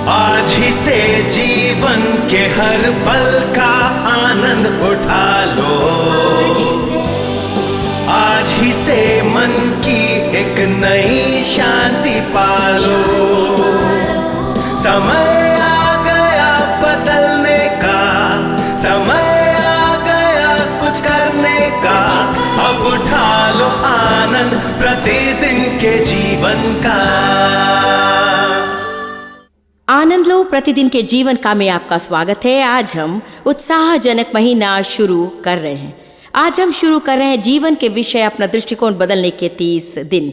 आज ही से जीवन के हर पल का आनंद उठा लो। आज ही से मन की एक नई शांति पालो। समय आ गया बदलने का, समय आ गया कुछ करने का। अब उठा लो आनंद प्रतिदिन के जीवन का। आनंद लो प्रतिदिन के जीवन का में आपका स्वागत है। आज हम उत्साहजनक महीना शुरू कर रहे हैं। आज हम शुरू कर रहे हैं जीवन के विषय अपना दृष्टिकोण बदलने के 30 दिन।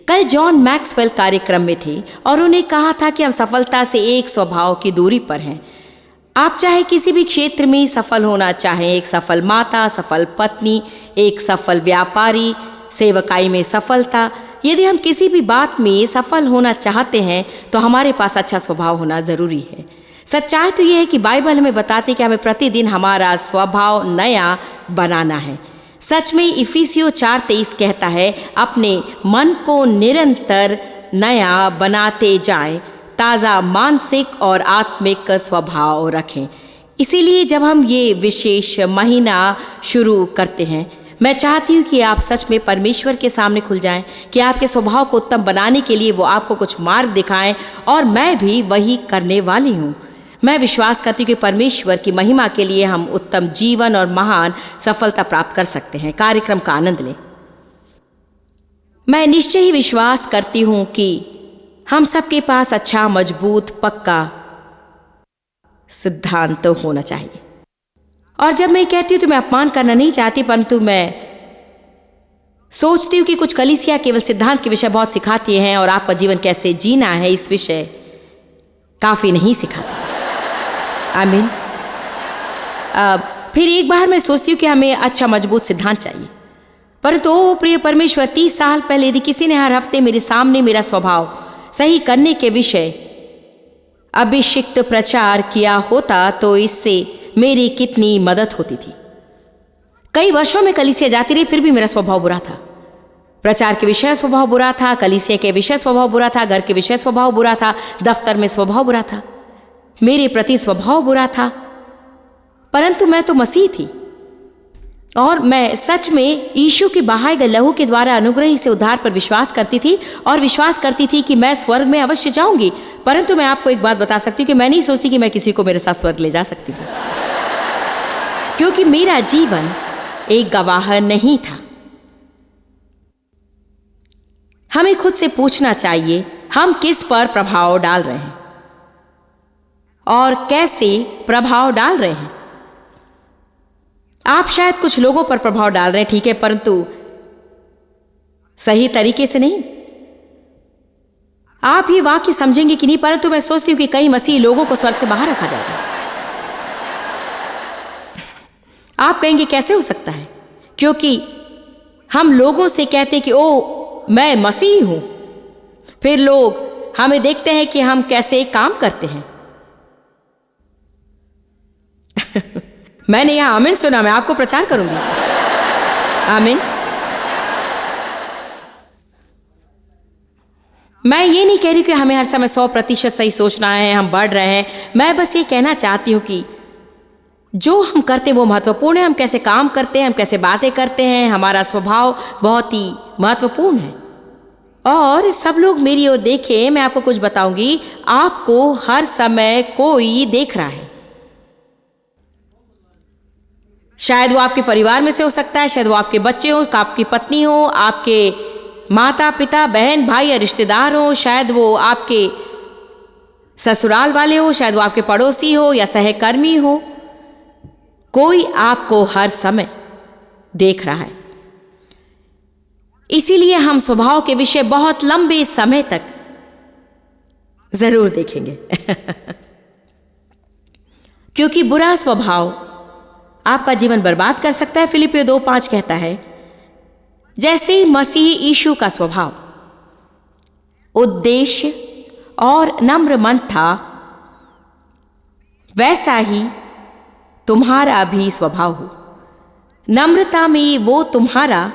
कल जॉन मैक्सवेल कार्यक्रम में थे और उन्हें कहा था कि हम सफलता से एक स्वभाव की दूरी पर हैं। आप चाहे किसी भी क्षेत्र में सफल होना चाहें, एक सफल माता, सफल पत्नी, एक सफल व्यापारी, सेवकाई में सफलता, यदि हम किसी भी बात में सफल होना चाहते हैं तो हमारे पास अच्छा स्वभाव होना जरूरी है। सच्चाई तो यह है कि बाइबल हमें बताती है कि हमें प्रतिदिन हमारा स्वभाव नया बनाना है। सच में इफिसियों 4:23 कहता है, अपने मन को निरंतर नया बनाते जाएं, ताज़ा मानसिक और आत्मिक स्वभाव रखें। इसीलिए जब हम ये विशेष महीना शुरू करते हैं, मैं चाहती हूँ कि आप सच में परमेश्वर के सामने खुल जाएं, कि आपके स्वभाव को उत्तम बनाने के लिए वो आपको कुछ मार्ग दिखाएं, और मैं भी वही करने वाली हूँ। मैं विश्वास करती हूँ कि परमेश्वर की महिमा के लिए हम उत्तम जीवन और महान सफलता प्राप्त कर सकते हैं। कार्यक्रम का आनंद लें। मैं निश्चय ही विश्वास करती हूँ कि हम सबके पास अच्छा, मजबूत, पक्का सिद्धांत होना चाहिए। और जब मैं कहती हूँ तो मैं अपमान करना नहीं चाहती, परंतु मैं सोचती हूँ कि कुछ कलीसिया केवल सिद्धांत के विषय बहुत सिखाती हैं और आपका जीवन कैसे जीना है इस विषय काफ़ी नहीं सिखाती। आमीन। फिर एक बार मैं सोचती हूँ कि हमें अच्छा, मजबूत सिद्धांत चाहिए, परंतु ओ प्रिय परमेश्वर, 30 साल पहले यदि किसी ने हर हफ्ते मेरे सामने मेरा स्वभाव सही करने के विषय अभिषिक्त प्रचार किया होता तो इससे मेरी कितनी मदद होती थी। कई वर्षों में कलीसिया जाती रही, फिर भी मेरा स्वभाव बुरा था। प्रचार के विषय स्वभाव बुरा था, कलीसिया के विषय स्वभाव बुरा था, घर के विषय स्वभाव बुरा था, दफ्तर में स्वभाव बुरा था, मेरे प्रति स्वभाव बुरा था। परंतु मैं तो मसीह थी और मैं सच में यीशु के बहाए गए लहू के द्वारा अनुग्रह से उद्धार पर विश्वास करती थी और विश्वास करती थी कि मैं स्वर्ग में अवश्य जाऊंगी। परंतु मैं आपको एक बात बता सकती हूँ कि मैं नहीं सोचती कि मैं किसी को मेरे साथ स्वर्ग ले जा सकती थी, क्योंकि मेरा जीवन एक गवाह नहीं था। हमें खुद से पूछना चाहिए, हम किस पर प्रभाव डाल रहे हैं और कैसे प्रभाव डाल रहे हैं। आप शायद कुछ लोगों पर प्रभाव डाल रहे हैं, ठीक है, परंतु सही तरीके से नहीं। आप ये वाक्य समझेंगे कि नहीं, परंतु मैं सोचती हूँ कि कई मसीही लोगों को स्वर्ग से बाहर रखा जाता है। आप कहेंगे कैसे हो सकता है? क्योंकि हम लोगों से कहते हैं कि ओ मैं मसीही हूं, फिर लोग हमें देखते हैं कि हम कैसे काम करते हैं। मैंने यहां आमीन सुना, मैं आपको प्रचार करूंगी। आमीन। मैं ये नहीं कह रही कि हमें हर समय 100% सही सोचना है, हम बढ़ रहे हैं। मैं बस ये कहना चाहती हूं कि जो हम करते हैं वो महत्वपूर्ण है। हम कैसे काम करते हैं, हम कैसे बातें करते हैं, हमारा स्वभाव बहुत ही महत्वपूर्ण है। और सब लोग मेरी ओर देखें, मैं आपको कुछ बताऊंगी, आपको हर समय कोई देख रहा है। शायद वो आपके परिवार में से हो सकता है, शायद वो आपके बच्चे हो, आपकी पत्नी हो, आपके माता पिता, बहन भाई या रिश्तेदार हो, शायद वो आपके ससुराल वाले हो, शायद वो आपके पड़ोसी हो या सहकर्मी हो। कोई आपको हर समय देख रहा है। इसीलिए हम स्वभाव के विषय बहुत लंबे समय तक जरूर देखेंगे। क्योंकि बुरा स्वभाव आपका जीवन बर्बाद कर सकता है। फिलिपियों 2:5 कहता है, जैसे मसीह यीशु का स्वभाव उद्देश्य और नम्र मन था, वैसा ही तुम्हारा भी स्वभाव हो। नम्रता में वो तुम्हारा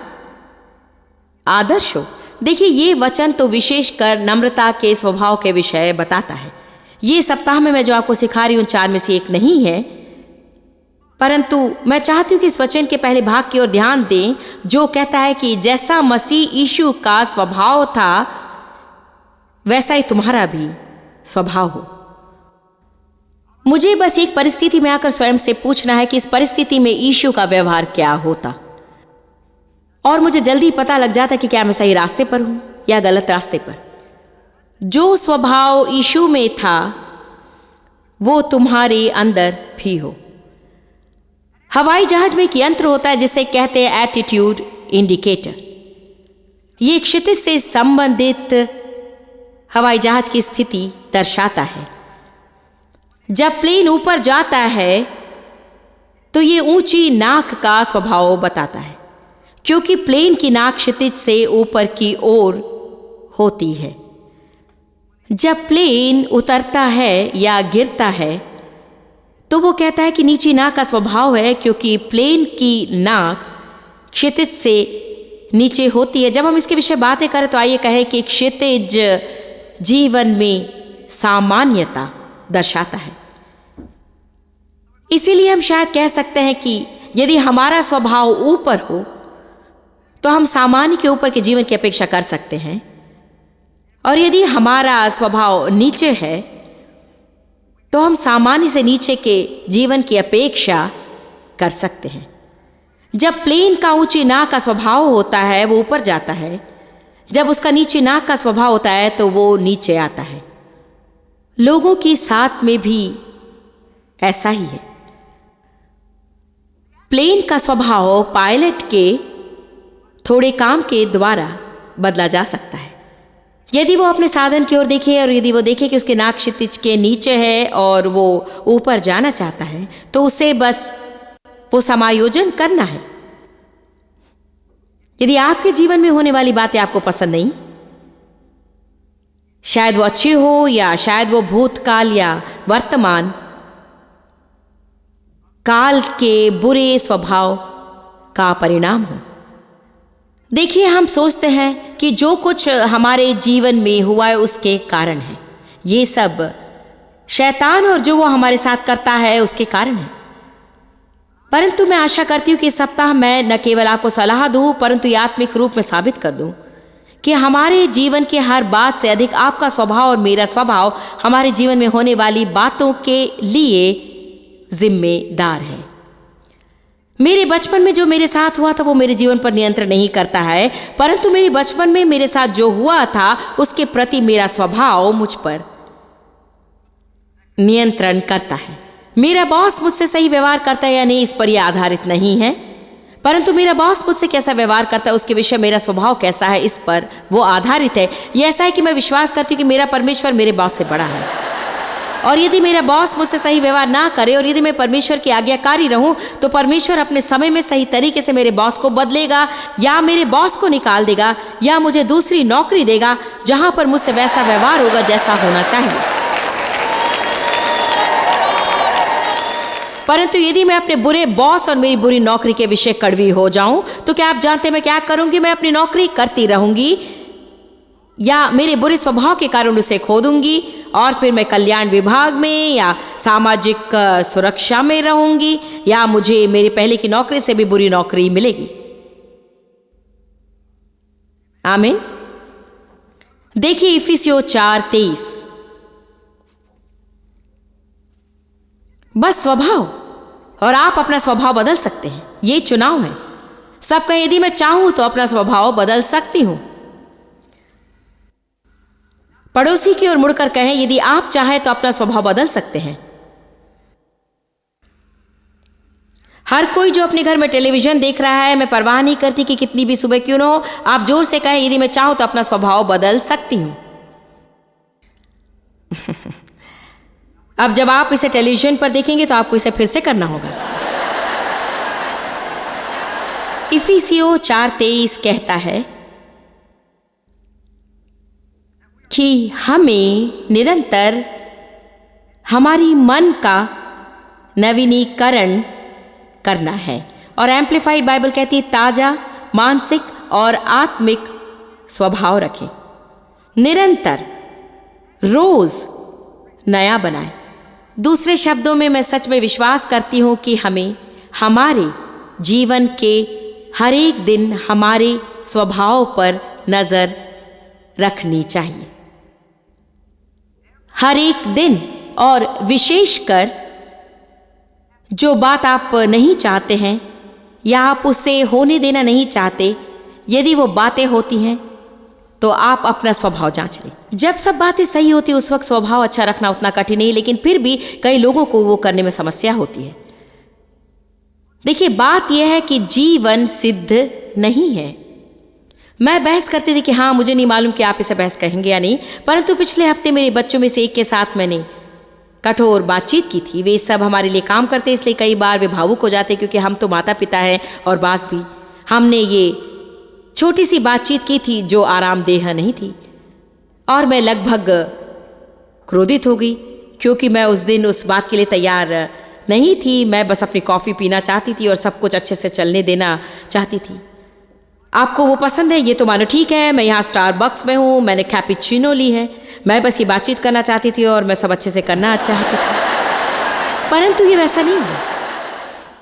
आदर्श हो। देखिए, ये वचन तो विशेषकर नम्रता के स्वभाव के विषय बताता है। ये सप्ताह में मैं जो आपको सिखा रही हूँ 4 में से एक नहीं है, परंतु मैं चाहती हूँ कि इस वचन के पहले भाग की ओर ध्यान दें, जो कहता है कि जैसा मसीह यीशु का स्वभाव था वैसा ही तुम्हारा भी स्वभाव हो। मुझे बस एक परिस्थिति में आकर स्वयं से पूछना है कि इस परिस्थिति में यीशु का व्यवहार क्या होता, और मुझे जल्दी पता लग जाता कि क्या मैं सही रास्ते पर हूं या गलत रास्ते पर। जो स्वभाव यीशु में था वो तुम्हारे अंदर भी हो। हवाई जहाज में एक यंत्र होता है जिसे कहते हैं एटीट्यूड इंडिकेटर। ये क्षितिज से संबंधित हवाई जहाज की स्थिति दर्शाता है। जब प्लेन ऊपर जाता है तो ये ऊंची नाक का स्वभाव बताता है, क्योंकि प्लेन की नाक क्षितिज से ऊपर की ओर होती है। जब प्लेन उतरता है या गिरता है तो वो कहता है कि नीची नाक का स्वभाव है, क्योंकि प्लेन की नाक क्षितिज से नीचे होती है। जब हम इसके विषय बातें करें तो आइए कहें कि क्षितिज जीवन में सामान्यता दर्शाता है। इसीलिए हम शायद कह सकते हैं कि यदि हमारा स्वभाव ऊपर हो तो हम सामान्य के ऊपर के जीवन की अपेक्षा कर सकते हैं, और यदि हमारा स्वभाव नीचे है तो हम सामान्य से नीचे के जीवन की अपेक्षा कर सकते हैं। जब प्लेन का ऊंची नाक का स्वभाव होता है वो ऊपर जाता है, जब उसका नीची नाक का स्वभाव होता है तो वो नीचे आता है। लोगों के साथ में भी ऐसा ही है। प्लेन का स्वभाव पायलट के थोड़े काम के द्वारा बदला जा सकता है। यदि वो अपने साधन की ओर देखे और यदि वो देखे कि उसके नाक क्षितिज के नीचे है और वो ऊपर जाना चाहता है तो उसे बस वो समायोजन करना है। यदि आपके जीवन में होने वाली बातें आपको पसंद नहीं, शायद वो अच्छी हो या शायद वो भूतकाल या वर्तमान काल के बुरे स्वभाव का परिणाम हो। देखिए, हम सोचते हैं कि जो कुछ हमारे जीवन में हुआ है उसके कारण है। ये सब शैतान और जो वो हमारे साथ करता है उसके कारण है। परंतु मैं आशा करती हूँ कि इस सप्ताह मैं न केवल आपको सलाह दूँ परंतु ये आत्मिक रूप में साबित कर दूँ कि हमारे जीवन के हर बात से अधिक आपका स्वभाव और मेरा स्वभाव हमारे जीवन में होने वाली बातों के लिए जिम्मेदार है। मेरे बचपन में जो मेरे साथ हुआ था वो मेरे जीवन पर नियंत्रण नहीं करता है, परंतु मेरे बचपन में मेरे साथ जो हुआ था उसके प्रति मेरा स्वभाव मुझ पर नियंत्रण करता है। मेरा बॉस मुझसे सही व्यवहार करता है या नहीं इस पर यह आधारित नहीं है, परंतु मेरा बॉस मुझसे कैसा व्यवहार करता है उसके विषय मेरा स्वभाव कैसा है इस पर वो आधारित है। यह ऐसा है कि मैं विश्वास करती हूँ कि मेरा परमेश्वर मेरे बॉस से बड़ा है, और यदि मेरा बॉस मुझसे सही व्यवहार ना करे और यदि मैं परमेश्वर की आज्ञाकारी रहूं तो परमेश्वर अपने समय में सही तरीके से मेरे बॉस को बदलेगा, या मेरे बॉस को निकाल देगा, या मुझे दूसरी नौकरी देगा जहां पर मुझसे वैसा व्यवहार होगा जैसा होना चाहिए। परंतु यदि मैं अपने बुरे बॉस और मेरी बुरी नौकरी के विषय कड़वी हो जाऊं तो क्या आप जानते हैं मैं क्या करूंगी? मैं अपनी नौकरी करती रहूंगी या मेरे बुरे स्वभाव के कारण उसे खो दूंगी, और फिर मैं कल्याण विभाग में या सामाजिक सुरक्षा में रहूंगी, या मुझे मेरी पहले की नौकरी से भी बुरी नौकरी मिलेगी। आमीन। देखिए इफिसियों 4:23। बस स्वभाव, और आप अपना स्वभाव बदल सकते हैं। ये चुनाव है सबका। यदि मैं चाहूं तो अपना स्वभाव बदल सकती हूं। पड़ोसी की ओर मुड़कर कहें, यदि आप चाहें तो अपना स्वभाव बदल सकते हैं। हर कोई जो अपने घर में टेलीविजन देख रहा है, मैं परवाह नहीं करती कि कितनी भी सुबह क्यों न हो, आप जोर से कहें, यदि मैं चाहूं तो अपना स्वभाव बदल सकती हूं। अब जब आप इसे टेलीविजन पर देखेंगे तो आपको इसे फिर से करना होगा। इफिसियों 4:23 कहता है कि हमें निरंतर हमारी मन का नवीनीकरण करना है, और एम्प्लीफाइड बाइबल कहती है ताजा मानसिक और आत्मिक स्वभाव रखें। निरंतर, रोज नया बनाए। दूसरे शब्दों में मैं सच में विश्वास करती हूँ कि हमें हमारे जीवन के हर एक दिन हमारे स्वभाव पर नज़र रखनी चाहिए। हर एक दिन, और विशेषकर जो बात आप नहीं चाहते हैं या आप उससे होने देना नहीं चाहते, यदि वो बातें होती हैं तो आप अपना स्वभाव जांच लें। जब सब बातें सही होती उस वक्त स्वभाव अच्छा रखना उतना कठिन नहीं, लेकिन फिर भी कई लोगों को वो करने में समस्या होती है। देखिए, बात यह है कि जीवन सिद्ध नहीं है। मैं बहस करती थी कि हाँ, मुझे नहीं मालूम कि आप इसे बहस कहेंगे या नहीं, परंतु पिछले हफ्ते मेरे बच्चों में से एक के साथ मैंने कठोर बातचीत की थी। वे सब हमारे लिए काम करते, इसलिए कई बार वे भावुक हो जाते क्योंकि हम तो माता पिता हैं और बास भी। हमने ये छोटी सी बातचीत की थी जो आरामदेह नहीं थी, और मैं लगभग क्रोधित हो गई क्योंकि मैं उस दिन उस बात के लिए तैयार नहीं थी। मैं बस अपनी कॉफ़ी पीना चाहती थी और सब कुछ अच्छे से चलने देना चाहती थी। आपको वो पसंद है ये तो मानो ठीक है, मैं यहाँ स्टारबक्स में हूँ, मैंने कैपुचिनो ली है, मैं बस ये बातचीत करना चाहती थी और मैं सब अच्छे से करना चाहती थी। परंतु ये वैसा नहीं हुआ।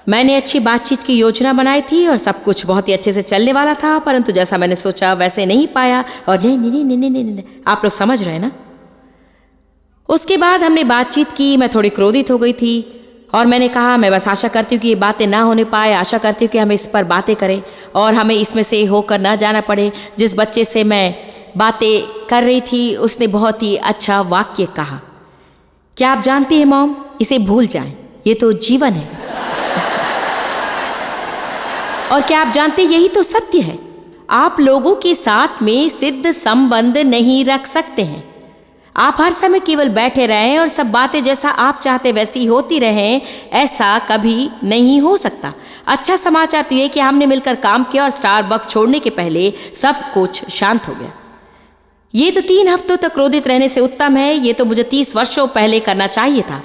मैंने अच्छी बातचीत की योजना बनाई थी और सब कुछ बहुत ही अच्छे से चलने वाला था, परंतु जैसा मैंने सोचा वैसे नहीं पाया। और नहीं, आप लोग समझ रहे हैं ना। उसके बाद हमने बातचीत की, मैं थोड़ी क्रोधित हो गई थी और मैंने कहा मैं बस आशा करती हूँ कि ये बातें ना होने पाए, आशा करती हूँ कि हम इस पर बातें करें और हमें इसमें से होकर ना जाना पड़े। जिस बच्चे से मैं बातें कर रही थी उसने बहुत ही अच्छा वाक्य कहा, क्या आप जानती हैं मॉम, इसे भूल जाएं, ये तो जीवन है। और क्या आप जानते यही तो सत्य है। आप लोगों के साथ में सिद्ध संबंध नहीं रख सकते हैं। आप हर समय केवल बैठे रहें और सब बातें जैसा आप चाहते वैसी होती रहें, ऐसा कभी नहीं हो सकता। अच्छा समाचार तो ये कि हमने मिलकर काम किया और स्टारबक्स छोड़ने के पहले सब कुछ शांत हो गया। ये तो 3 हफ्तों तक क्रोधित रहने से उत्तम है। ये तो मुझे 30 वर्षों पहले करना चाहिए था।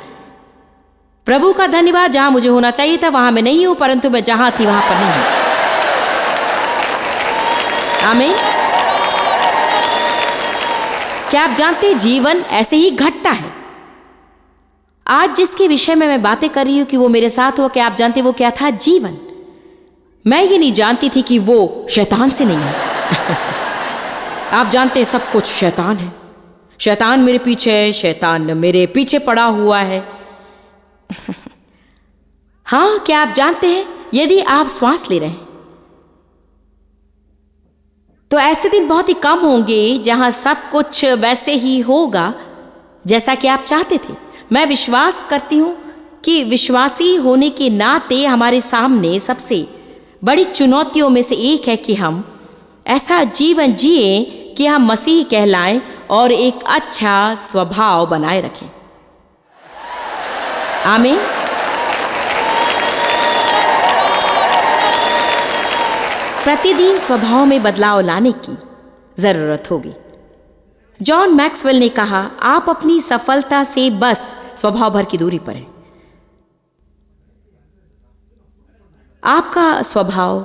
प्रभु का धन्यवाद, जहां मुझे होना चाहिए था वहां मैं नहीं हूं, परंतु मैं जहां थी वहां पर नहीं हूं। आमीन। क्या आप जानते हैं जीवन ऐसे ही घटता है। आज जिसके विषय में मैं बातें कर रही हूं कि वो मेरे साथ हुआ, क्या आप जानते वो क्या था? जीवन। मैं ये नहीं जानती थी कि वो शैतान से नहीं है। आप जानते हैं सब कुछ शैतान है। शैतान मेरे पीछे है, शैतान मेरे पीछे पड़ा हुआ है। हाँ, क्या आप जानते हैं यदि आप श्वास ले रहे हैं तो ऐसे दिन बहुत ही कम होंगे जहां सब कुछ वैसे ही होगा जैसा कि आप चाहते थे। मैं विश्वास करती हूं कि विश्वासी होने के नाते हमारे सामने सबसे बड़ी चुनौतियों में से एक है कि हम ऐसा जीवन जिए कि हम मसीह कहलाएं और एक अच्छा स्वभाव बनाए रखें। आमीन। प्रतिदिन स्वभाव में बदलाव लाने की जरूरत होगी। जॉन मैक्सवेल ने कहा, आप अपनी सफलता से बस स्वभाव भर की दूरी पर हैं। आपका स्वभाव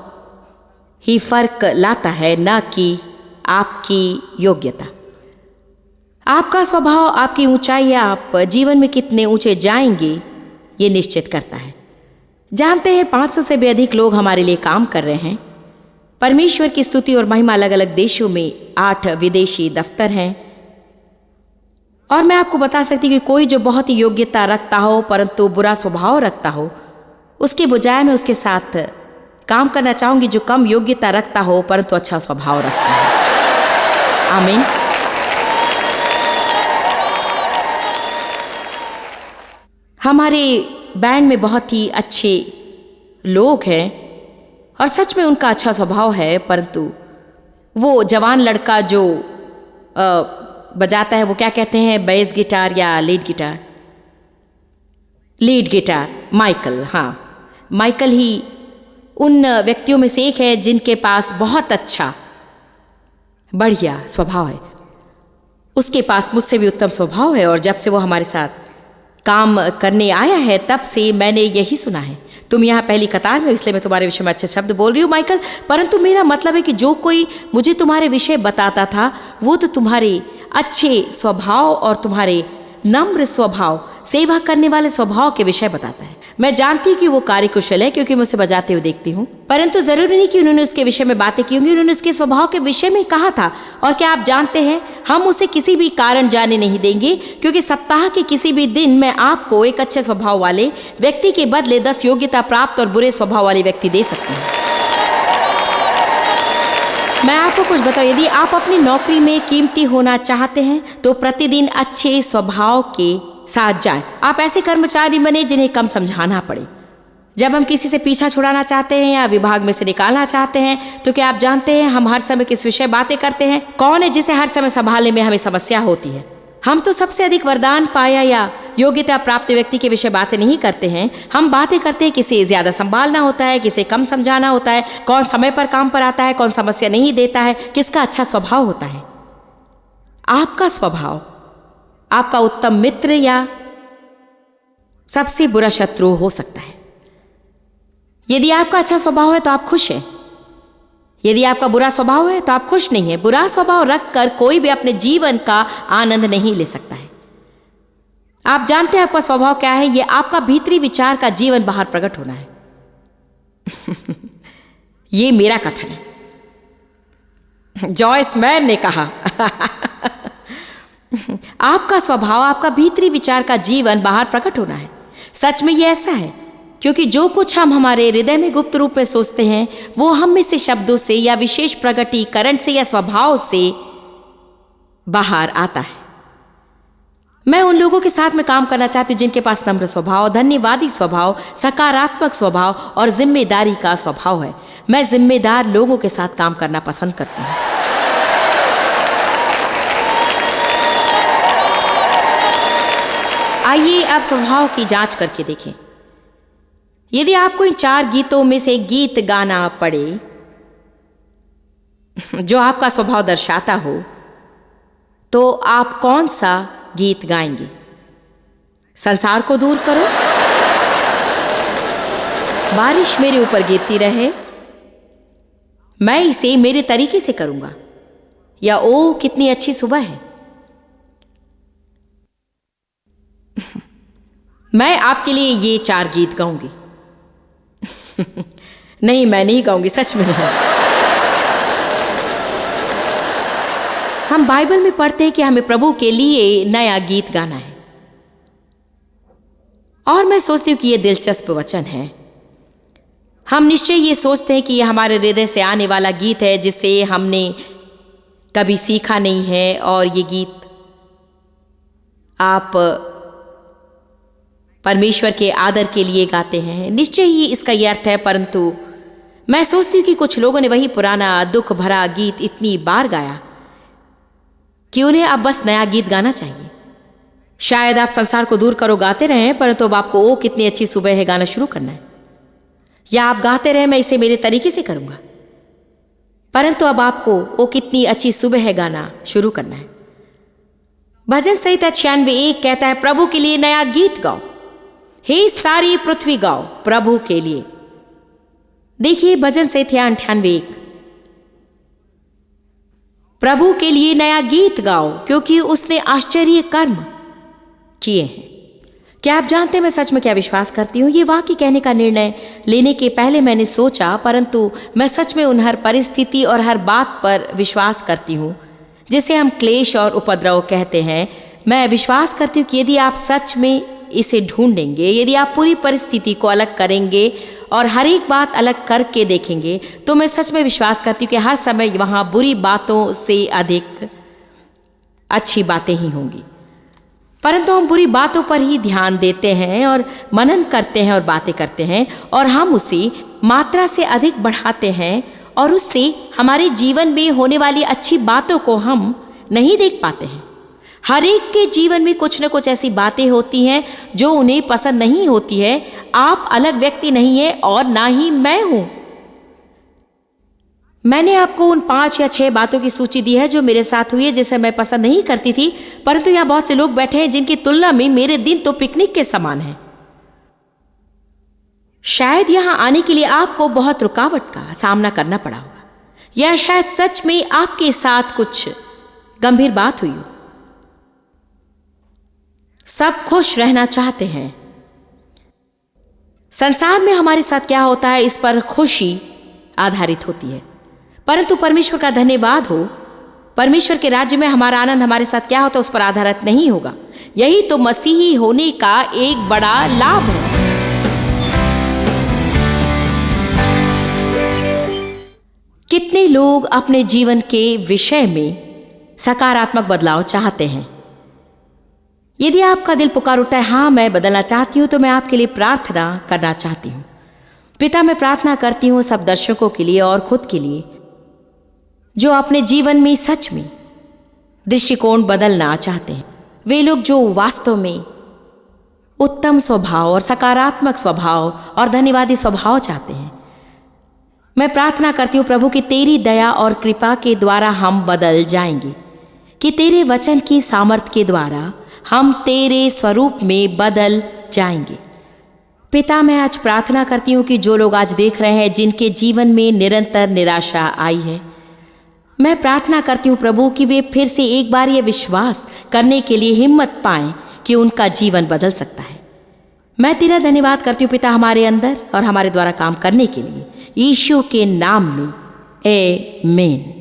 ही फर्क लाता है, न कि आपकी योग्यता। आपका स्वभाव आपकी ऊंचाई, आप जीवन में कितने ऊंचे जाएंगे ये निश्चित करता है। जानते हैं 500 से भी अधिक लोग हमारे लिए काम कर रहे हैं। परमेश्वर की स्तुति और महिमा अलग अलग देशों में 8 विदेशी दफ्तर हैं। और मैं आपको बता सकती हूँ कि कोई जो बहुत ही योग्यता रखता हो परंतु बुरा स्वभाव रखता हो, उसके बजाय मैं उसके साथ काम करना चाहूंगी जो कम योग्यता रखता हो परंतु अच्छा स्वभाव रखता है। आमीन। हमारे बैंड में बहुत ही अच्छे लोग हैं और सच में उनका अच्छा स्वभाव है, परंतु वो जवान लड़का जो बजाता है, वो क्या कहते हैं, बेस गिटार या lead guitar? Lead guitar, Michael. हाँ, माइकल ही उन व्यक्तियों में से एक है जिनके पास बहुत अच्छा बढ़िया स्वभाव है। उसके पास मुझसे भी उत्तम स्वभाव है और जब से वो हमारे साथ काम करने आया है तब से मैंने यही सुना है। तुम यहाँ पहली कतार में, इसलिए मैं तुम्हारे विषय में अच्छे शब्द बोल रही हूँ माइकल, परंतु मेरा मतलब है कि जो कोई मुझे तुम्हारे विषय बताता था वो तो तुम्हारे अच्छे स्वभाव और तुम्हारे नम्र स्वभाव, सेवा करने वाले स्वभाव के विषय बताता है। मैं जानती हूँ कि वो कार्यकुशल है क्योंकि मैं उसे बजाते हुए देखती हूँ, परंतु जरूरी नहीं कि उन्होंने उसके विषय में बातें की होंगी। उन्होंने उसके स्वभाव के विषय में कहा था। और क्या आप जानते हैं, हम उसे किसी भी कारण जाने नहीं देंगे, क्योंकि सप्ताह के किसी भी दिन मैं आपको एक अच्छे स्वभाव वाले व्यक्ति के बदले 10 योग्यता प्राप्त और बुरे स्वभाव वाले व्यक्ति दे सकती हूँ। मैं आपको कुछ बताऊं, यदि आप अपनी नौकरी में कीमती होना चाहते हैं तो प्रतिदिन अच्छे स्वभाव के साथ जाएं। आप ऐसे कर्मचारी बने जिन्हें कम समझाना पड़े। जब हम किसी से पीछा छुड़ाना चाहते हैं या विभाग में से निकालना चाहते हैं, तो क्या आप जानते हैं हम हर समय किस विषय बातें करते हैं? कौन है जिसे हर समय संभालने में हमें समस्या होती है? हम तो सबसे अधिक वरदान पाया या योग्यता प्राप्त व्यक्ति के विषय बातें नहीं करते हैं। हम बातें करते हैं किसे ज्यादा संभालना होता है, किसे कम समझाना होता है, कौन समय पर काम पर आता है, कौन समस्या नहीं देता है, किसका अच्छा स्वभाव होता है। आपका स्वभाव आपका उत्तम मित्र या सबसे बुरा शत्रु हो सकता है। यदि आपका अच्छा स्वभाव है तो आप खुश हैं। यदि आपका बुरा स्वभाव है तो आप खुश नहीं है। बुरा स्वभाव रखकर कोई भी अपने जीवन का आनंद नहीं ले सकता है। आप जानते हैं आपका स्वभाव क्या है? यह आपका भीतरी विचार का जीवन बाहर प्रकट होना है। यह मेरा कथन है, जॉयस मेयर ने कहा। आपका स्वभाव आपका भीतरी विचार का जीवन बाहर प्रकट होना है। सच में यह ऐसा है, क्योंकि जो कुछ हम हमारे हृदय में गुप्त रूप में सोचते हैं वो हम में से शब्दों से या विशेष प्रकटीकरण से या स्वभाव से बाहर आता है। मैं उन लोगों के साथ में काम करना चाहती हूँ जिनके पास नम्र स्वभाव, धन्यवादी स्वभाव, सकारात्मक स्वभाव और जिम्मेदारी का स्वभाव है। मैं जिम्मेदार लोगों के साथ काम करना पसंद करती हूँ। आइए अब स्वभाव की जांच करके देखें। यदि आपको इन 4 गीतों में से गीत गाना पड़े जो आपका स्वभाव दर्शाता हो, तो आप कौन सा गीत गाएंगे? संसार को दूर करो, बारिश मेरे ऊपर गिरती रहे, मैं इसे मेरे तरीके से करूंगा, या ओ कितनी अच्छी सुबह है। मैं आपके लिए ये 4 गीत गाऊंगी। नहीं, मैं नहीं गाऊंगी, सच में नहीं। हम बाइबल में पढ़ते हैं कि हमें प्रभु के लिए नया गीत गाना है, और मैं सोचती हूँ कि यह दिलचस्प वचन है। हम निश्चय ये सोचते हैं कि यह हमारे हृदय से आने वाला गीत है जिसे हमने कभी सीखा नहीं है, और ये गीत आप परमेश्वर के आदर के लिए गाते हैं। निश्चय ही इसका यह अर्थ है, परंतु मैं सोचती हूँ कि कुछ लोगों ने वही पुराना दुख भरा गीत इतनी बार गाया कि उन्हें अब बस नया गीत गाना चाहिए। शायद आप संसार को दूर करो गाते रहें, परंतु अब आपको ओ कितनी अच्छी सुबह है गाना शुरू करना है, या आप गाते रहे मैं इसे मेरे तरीके से करूंगा, परंतु अब आपको ओ कितनी अच्छी सुबह है गाना शुरू करना है। भजन संहिता 96:1 कहता है, प्रभु के लिए नया गीत गाओ, हे सारी पृथ्वी गाओ प्रभु के लिए। देखिए भजन संहिता 98:1, प्रभु के लिए नया गीत गाओ क्योंकि उसने आश्चर्य कर्म किए हैं। क्या आप जानते हैं मैं सच में क्या विश्वास करती हूँ? ये वाक्य कहने का निर्णय लेने के पहले मैंने सोचा, परंतु मैं सच में उन हर परिस्थिति और हर बात पर विश्वास करती हूँ जिसे हम क्लेश और उपद्रव कहते हैं। मैं विश्वास करती हूँ कि यदि आप सच में इसे ढूंढेंगे, यदि आप पूरी परिस्थिति को अलग करेंगे और हर एक बात अलग करके देखेंगे, तो मैं सच में विश्वास करती हूँ कि हर समय वहाँ बुरी बातों से अधिक अच्छी बातें ही होंगी। परंतु हम बुरी बातों पर ही ध्यान देते हैं और मनन करते हैं और बातें करते हैं, और हम उसे मात्रा से अधिक बढ़ाते हैं, और उससे हमारे जीवन में होने वाली अच्छी बातों को हम नहीं देख पाते हैं। हर एक के जीवन में कुछ न कुछ ऐसी बातें होती हैं जो उन्हें पसंद नहीं होती है। आप अलग व्यक्ति नहीं है और ना ही मैं हूं। मैंने आपको उन 5 या 6 बातों की सूची दी है जो मेरे साथ हुई है, जिसे मैं पसंद नहीं करती थी, परंतु यहाँ बहुत से लोग बैठे हैं जिनकी तुलना में मेरे दिन तो पिकनिक के समान है। शायद यहाँ आने के लिए आपको बहुत रुकावट का सामना करना पड़ा होगा, या शायद सच में आपके साथ कुछ गंभीर बात हुई हो। सब खुश रहना चाहते हैं। संसार में हमारे साथ क्या होता है इस पर खुशी आधारित होती है, परंतु परमेश्वर का धन्यवाद हो, परमेश्वर के राज्य में हमारा आनंद हमारे साथ क्या होता है उस पर आधारित नहीं होगा। यही तो मसीही होने का एक बड़ा लाभ है। कितने लोग अपने जीवन के विषय में सकारात्मक बदलाव चाहते हैं। यदि आपका दिल पुकार उठता है, हाँ मैं बदलना चाहती हूँ, तो मैं आपके लिए प्रार्थना करना चाहती हूँ। पिता, मैं प्रार्थना करती हूँ सब दर्शकों के लिए और खुद के लिए जो अपने जीवन में सच में दृष्टिकोण बदलना चाहते हैं। वे लोग जो वास्तव में उत्तम स्वभाव और सकारात्मक स्वभाव और धन्यवादी स्वभाव चाहते हैं। मैं प्रार्थना करती हूँ प्रभु कि तेरी दया और कृपा के द्वारा हम बदल जाएंगे, कि तेरे वचन की सामर्थ्य के द्वारा हम तेरे स्वरूप में बदल जाएंगे। पिता, मैं आज प्रार्थना करती हूँ कि जो लोग आज देख रहे हैं जिनके जीवन में निरंतर निराशा आई है, मैं प्रार्थना करती हूँ प्रभु कि वे फिर से एक बार ये विश्वास करने के लिए हिम्मत पाएं कि उनका जीवन बदल सकता है। मैं तेरा धन्यवाद करती हूँ पिता, हमारे अंदर और हमारे द्वारा काम करने के लिए, यीशु के नाम में, आमीन।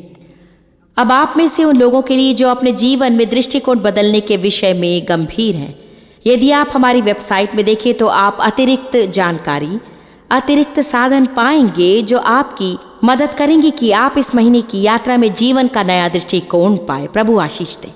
अब आप में से उन लोगों के लिए जो अपने जीवन में दृष्टिकोण बदलने के विषय में गंभीर हैं, यदि आप हमारी वेबसाइट में देखें तो आप अतिरिक्त जानकारी, अतिरिक्त साधन पाएंगे जो आपकी मदद करेंगे कि आप इस महीने की यात्रा में जीवन का नया दृष्टिकोण पाए। प्रभु आशीष दे।